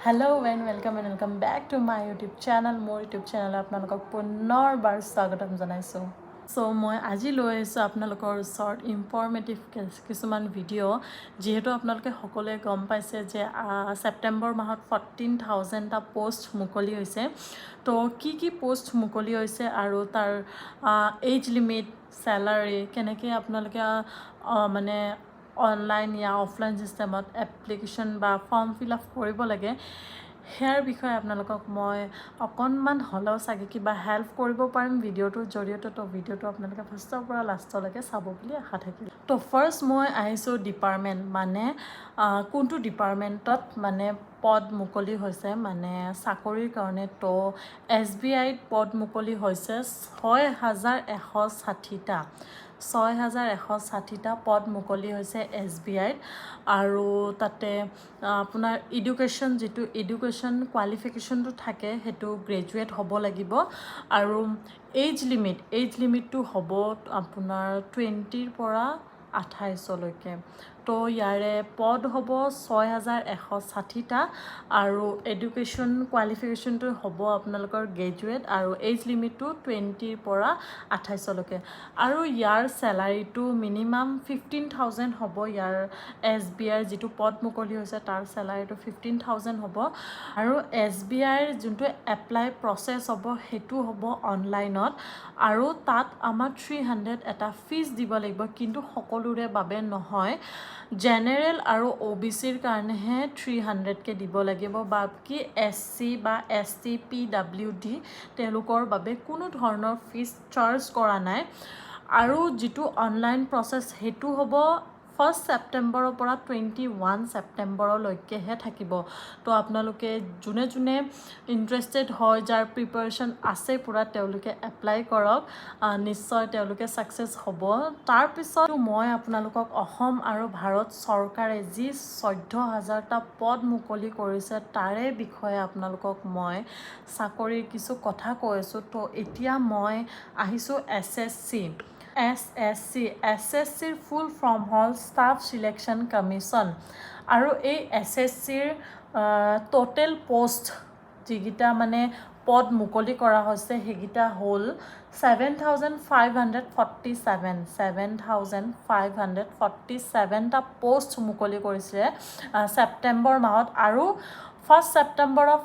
Hello and welcome back to my YouTube channel. More YouTube channel আপোনালোকক পুনৰবাৰ স্বাগতম জনাইছো। সো মই আজি লৈ আহিছো আপোনালোকৰ শৰ্ট ইনফৰমেটিভ কিছুমান ভিডিও যেহেতু আপোনালোকে সকলোৱে গম পাইছে যে সেপ্টেম্বৰ মাহত 14000 টা পোষ্ট মুকলি হৈছে। তো কি পোষ্ট মুকলি হৈছে আৰু তাৰ এজ লিমিট স্যালাৰি কেনেকৈ আপোনালোকে মানে অনলাইন या অফলাইন সিস্টেমত এপ্লিকেশন বা ফৰ্ম ফিল আপ কৰিব লাগে হেয়াৰ বিষয়ে আপোনালোকক মই অকণমান হলেও চাগে কিবা হেল্প কৰিব পাৰিম ভিডিওটোৰ জৰিয়তে। তো ভিডিওটো আপোনালোকে ফাৰ্ষ্টৰ পৰা লাষ্টলৈকে চাব বুলি আশা থাকিল। তো ফাৰ্ষ্ট মই আহিছোঁ ডিপাৰ্টমেণ্ট মানে কোনটো ডিপাৰ্টমেণ্টত মানে পদ মুকলি হৈছে মানে চাকৰিৰ কাৰণে। তো SBIত পদ মুকলি হৈছে 6160টা 6160টা পদ মুকলি হৈছে SBIত। আৰু তাতে আপোনাৰ এডুকেশ্যন যিটো এডুকেশ্যন কোৱালিফিকেশ্যনটো থাকে সেইটো গ্ৰেজুৱেট হ'ব লাগিব। আৰু এজ লিমিটটো হ'ব আপোনাৰ 20ৰ পৰা 28লৈকে। তো ইয়াৰে পদ হ'ব 6160টা আৰু এডুকেশ্যন কোৱালিফিকেশ্যনটো হ'ব আপোনালোকৰ গ্ৰেজুৱেট আৰু এজ লিমিটটো 20ৰ পৰা 28লৈকে। আৰু ইয়াৰ চেলাৰীটো মিনিমাম 15,000 হ'ব। ইয়াৰ SBIৰ যিটো পদ মুকলি হৈছে তাৰ চেলাৰীটো 15,000 হ'ব। আৰু SBIৰ যোনটো এপ্লাই প্ৰচেছ হ'ব সেইটো হ'ব অনলাইনত আৰু তাত আমাৰ 300 এটা ফিজ দিব লাগিব, কিন্তু সকলোৰে বাবে নহয়। জেনেৰেল আৰু OBCৰ কাৰণেহে 300কে দিব লাগিব। বাকী SC বা ST PWD তেওঁলোকৰ বাবে কোনো ধৰণৰ ফিজ চাৰ্জ কৰা নাই। আৰু যিটো অনলাইন প্ৰচেছ সেইটো হ'ব 1 ছেপ্টেম্বৰৰ পৰা 21 ছেপ্টেম্বৰলৈকেহে থাকিব। তো আপোনালোকে যোনে ইণ্টাৰেষ্টেড হয় যাৰ প্ৰিপাৰেশ্যন আছে পূৰা তেওঁলোকে এপ্লাই কৰক, নিশ্চয় তেওঁলোকে ছাকচেছ হ'ব। তাৰপিছত মই আপোনালোকক অসম আৰু ভাৰত চৰকাৰে যি 14,000টা পদ মুকলি কৰিছে তাৰে বিষয়ে আপোনালোকক মই চাকৰিৰ কিছু কথা কৈ আছোঁ। তো এতিয়া মই আহিছোঁ SSCৰ ফুল ফৰ্ম হ'ল ষ্টাফ চিলেকশ্যন কমিশ্যন। আৰু এই SSCৰ টোটেল পোষ্ট যিকেইটা মানে পদ মুকলি কৰা হৈছে সেইকেইটা হ'ল 7,547টা পোষ্ট মুকলি কৰিছে ছেপ্টেম্বৰ মাহত। আৰু 1 ছেপ্টেম্বৰৰ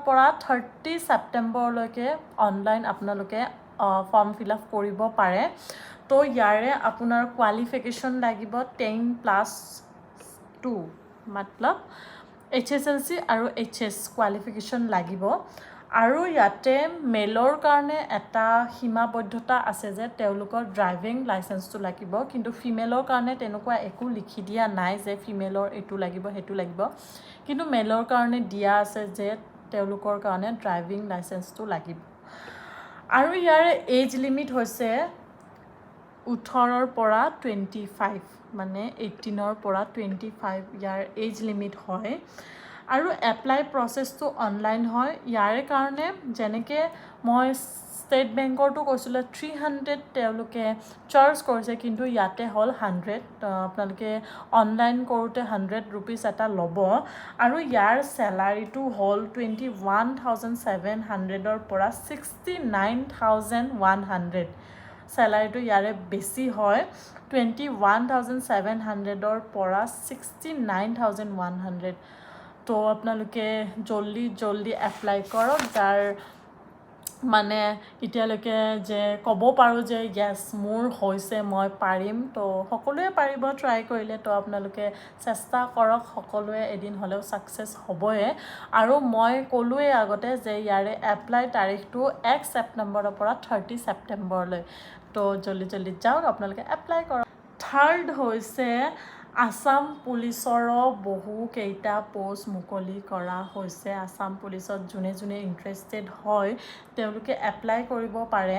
পৰা 30 ছেপ্টেম্বৰলৈকে অনলাইন আপোনালোকে ফৰ্ম ফিল আপ কৰিব পাৰে। তো ইয়াৰে আপোনাৰ কোৱালিফিকেশ্যন লাগিব 10+2 মতলব HSLC আৰু HS কোৱালিফিকেশ্যন লাগিব। আৰু ইয়াতে মেলৰ কাৰণে এটা সীমাবদ্ধতা আছে যে তেওঁলোকৰ ড্ৰাইভিং লাইচেন্সটো লাগিব, কিন্তু ফিমেলৰ কাৰণে তেনেকুৱা একো লিখি দিয়া নাই যে ফিমেলৰ এইটো লাগিব সেইটো লাগিব, কিন্তু মেলৰ কাৰণে দিয়া আছে যে তেওঁলোকৰ কাৰণে ড্ৰাইভিং লাইচেন্সটো লাগিব। আৰু ইয়াৰে এজ লিমিট হৈছে 18ৰ পৰা 25 মানে 18ৰ পৰা 25 ইয়াৰ এজ লিমিট হয়। আৰু এপ্লাই প্ৰচেছটো অনলাইন হয়। ইয়াৰে কাৰণে যেনেকৈ মই ষ্টেট বেংকৰটো কৈছিলোঁ 300 তেওঁলোকে চাৰ্জ কৰিছে, কিন্তু ইয়াতে হ'ল 100। আপোনালোকে অনলাইন কৰোঁতে 100 ৰুপিজ এটা ল'ব। আৰু ইয়াৰ চেলাৰীটো হ'ল 21,700ৰ পৰা 69,100। চেলাৰীটো ইয়াৰে বেছি হয় 21,700ৰ পৰা 69,100। তো আপোনালোকে জলদি এপ্লাই কৰক। যাৰ মানে এতিয়ালৈকে যে ক'ব পাৰোঁ যে য়েছ মোৰ হৈছে মই পাৰিম, তো সকলোৱে পাৰিব ট্ৰাই কৰিলে। তো আপোনালোকে চেষ্টা কৰক, সকলোৱে এদিন হ'লেও ছাকচেছ হ'বই। আৰু মই ক'লোৱেই আগতে যে ইয়াৰে এপ্লাই তাৰিখটো 1 ছেপ্টেম্বৰৰ পৰা 30 ছেপ্টেম্বৰলৈ। তো জলদি যাওক আপোনালোকে এপ্লাই কৰক। থাৰ্ড হৈছে আসাম পুলিচৰো বহুকেইটা পোষ্ট মুকলি কৰা হৈছে। আসাম পুলিচত যোনে ইণ্টাৰেষ্টেড হয় তেওঁলোকে এপ্লাই কৰিব পাৰে।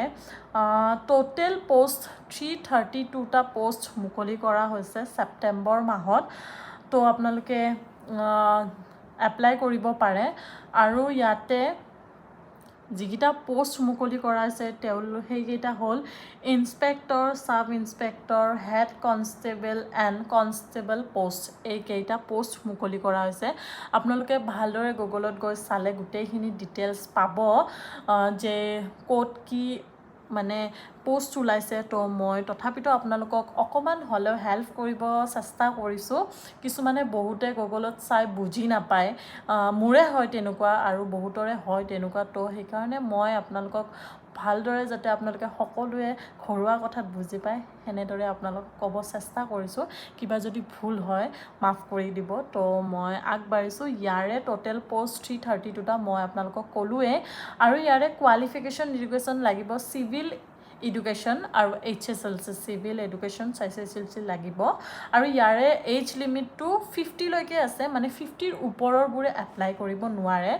টোটেল পোষ্ট 332টা পোষ্ট মুকলি কৰা হৈছে ছেপ্টেম্বৰ মাহত। তো আপোনালোকে এপ্লাই কৰিব পাৰে। আৰু ইয়াতে যিকেইটা পোষ্ট মুকলি কৰা হৈছে সেইকেইটা হ'ল inspector, sub inspector, head constable and constable post. এইকেইটা পোষ্ট মুকলি কৰা হৈছে। আপোনালোকে ভালদৰে গুগলত গৈ চালে গোটেইখিনি ডিটেইলছ পাব যে ক'ত কি মানে পোষ্ট ওলাইছে। তো মই তথাপিতো আপোনালোকক অকণমান হ'লেও হেল্প কৰিব চেষ্টা কৰিছোঁ। কিছুমানে বহুতে গুগলত চাই বুজি নাপায়, মোৰে হয় তেনেকুৱা আৰু বহুতৰে হয় তেনেকুৱা। তো সেইকাৰণে মই আপোনালোকক ভালদৰে যাতে আপোনালোকে সকলোৱে ঘৰুৱা কথাত বুজি পায় সেনেদৰে আপোনালোকক ক'ব চেষ্টা কৰিছোঁ। কিবা যদি ভুল হয় মাফ কৰি দিব। তো মই আগবাঢ়িছোঁ। ইয়াৰে টোটেল পোষ্ট 332টা মই আপোনালোকক ক'লোৱে। আৰু ইয়াৰে কোৱালিফিকেশ্যন এডুকেশ্যন লাগিব, চিভিল এডুকেশ্যন আৰু HSLC চিভিল এডুকেশ্যন HSLC লাগিব। আৰু ইয়াৰে এজ লিমিটটো 50লৈকে আছে, মানে 50ৰ ওপৰৰবোৰে এপ্লাই কৰিব নোৱাৰে।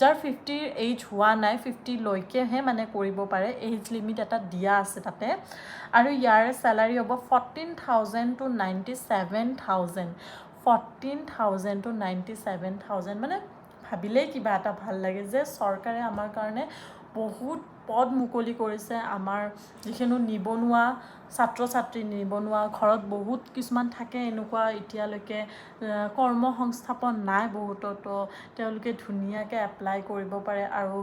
যাৰ 50ৰ এজ হোৱা নাই 50লৈকেহে মানে কৰিব পাৰে, এজ লিমিট এটা দিয়া আছে তাতে। আৰু ইয়াৰে চেলাৰী হ'ব 14,000 to 97,000, 14,000 to 97,000। মানে ভাবিলেই কিবা এটা ভাল লাগে যে চৰকাৰে আমাৰ কাৰণে বহুত পদ মুকলি কৰিছে। আমাৰ যিখিনি নিবনুৱা ছাত্ৰ ছাত্ৰী, নিবনুৱা ঘৰত বহুত কিছুমান থাকে এনেকুৱা এতিয়ালৈকে কৰ্মসংস্থাপন নাই বহুতো। তো তেওঁলোকে ধুনীয়াকৈ এপ্লাই কৰিব পাৰে আৰু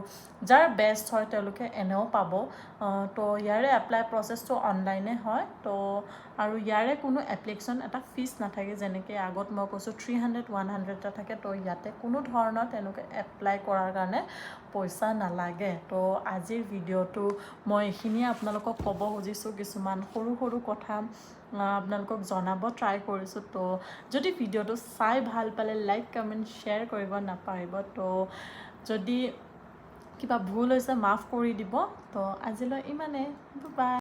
যাৰ বেষ্ট হয় তেওঁলোকে এনেও পাব। তো ইয়াৰে এপ্লাই প্ৰচেছটো অনলাইনে হয়। তো আৰু ইয়াৰে কোনো এপ্লিকেশ্যন এটা ফিজ নাথাকে, যেনেকৈ আগত মই কৈছোঁ 300, 100 এটা থাকে। তো ইয়াতে কোনো ধৰণৰ তেনেকৈ এপ্লাই কৰাৰ কাৰণে পইচা নালাগে। তো আজিৰ ভিডিঅ'টো মই এইখিনিয়ে আপোনালোকক ক'ব খুজিছোঁ, কিছুমান সৰু সৰু কথা আপোনালোকক জনাব ট্ৰাই কৰিছোঁ। তো যদি ভিডিঅ'টো চাই ভাল পালে লাইক কমেণ্ট শ্বেয়াৰ কৰিব নাপাহৰিব। তো যদি কিবা ভুল হৈছে মাফ কৰি দিব। তো আজিলৈ ইমানে, বাই।